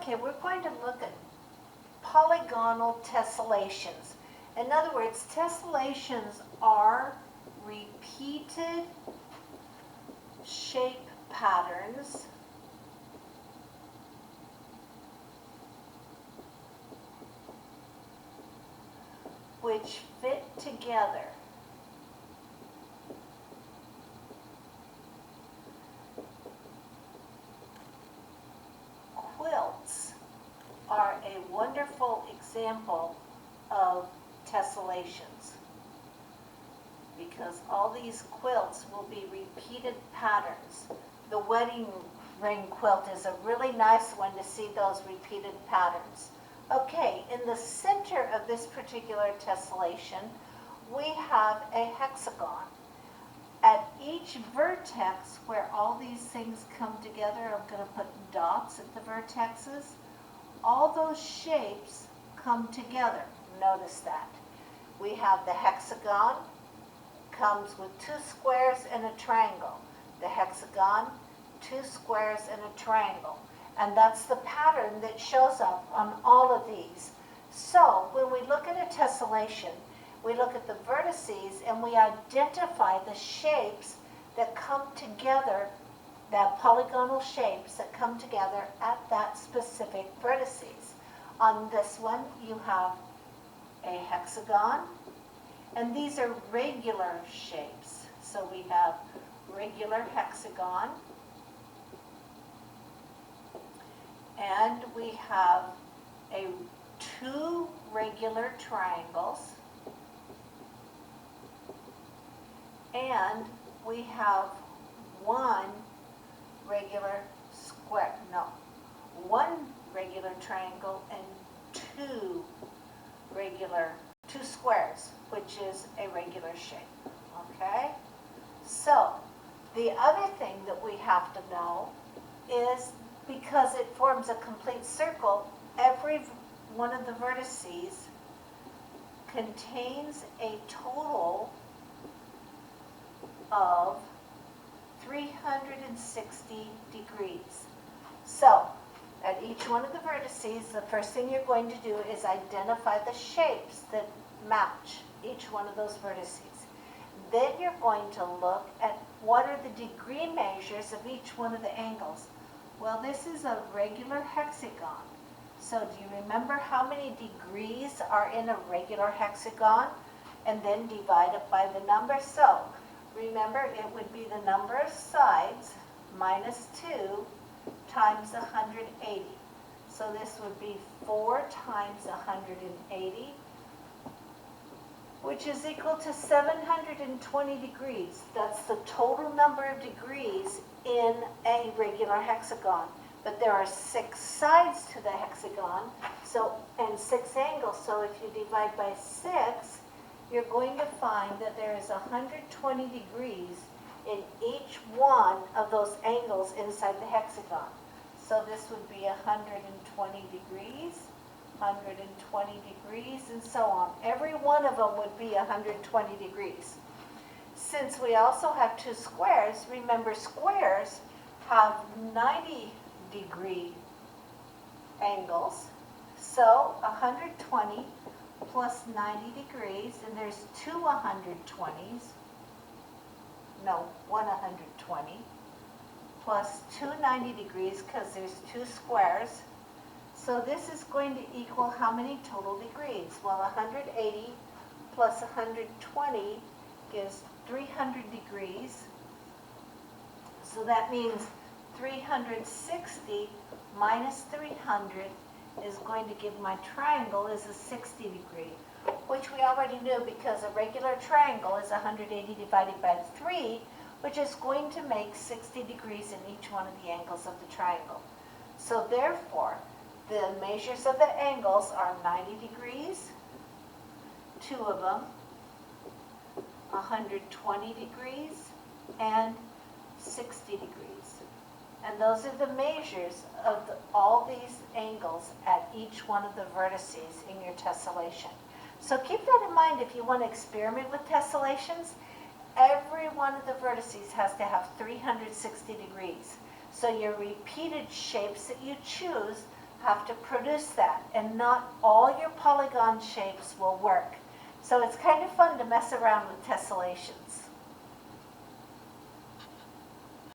Okay, we're going to look at polygonal tessellations. In other words, tessellations are repeated shape patterns which fit together quilts are a wonderful example of tessellations, because all these quilts will be repeated patterns. The wedding ring quilt is a really nice one to see those repeated patterns. Okay, in the center of this particular tessellation, we have a hexagon. At each vertex where all these things come together, I'm going to put dots at the vertexes, all those shapes come together. Notice that. We have the hexagon, comes with 2 squares and a triangle. The hexagon, 2 squares and a triangle. And that's the pattern that shows up on all of these. So when we look at a tessellation, we look at the vertices and we identify the shapes that come together, the polygonal shapes that come together at that specific vertices. On this one, you have a hexagon, and these are regular shapes. So we have regular hexagon, and we have 2 regular triangles, and we have 1 regular square, no, 1 regular triangle and 2 squares, which is a regular shape, okay? So, the other thing that we have to know is, because it forms a complete circle, every one of the vertices contains a total of 360 degrees. So, at each one of the vertices, the first thing you're going to do is identify the shapes that match each one of those vertices. Then you're going to look at what are the degree measures of each one of the angles. Well, this is a regular hexagon. So do you remember how many degrees are in a regular hexagon? And then divide it by the number. So remember, it would be the number of sides minus 2 times 180. So this would be 4 times 180, which is equal to 720 degrees. That's the total number of degrees in a regular hexagon. But there are 6 sides to the hexagon, and 6 angles. So if you divide by 6, you're going to find that there is 120 degrees in each one of those angles inside the hexagon. So this would be 120 degrees, 120 degrees, and so on. Every one of them would be 120 degrees. Since we also have 2 squares, remember squares have 90 degree angles. So 120 plus 90 degrees, and there's 2 120s, no, 1 120, plus 2 90 degrees, because there's 2 squares. So this is going to equal how many total degrees? Well, 180 plus 120 gives 300 degrees. So that means 360 minus 300 is going to give my triangle is a 60 degree, which we already knew, because a regular triangle is 180 divided by 3, which is going to make 60 degrees in each one of the angles of the triangle. So therefore, the measures of the angles are 90 degrees, 2 of them, 120 degrees, and 60 degrees. And those are the measures of all these angles at each one of the vertices in your tessellation. So keep that in mind if you want to experiment with tessellations. Every one of the vertices has to have 360 degrees. So your repeated shapes that you choose have to produce that, and not all your polygon shapes will work. So it's kind of fun to mess around with tessellations.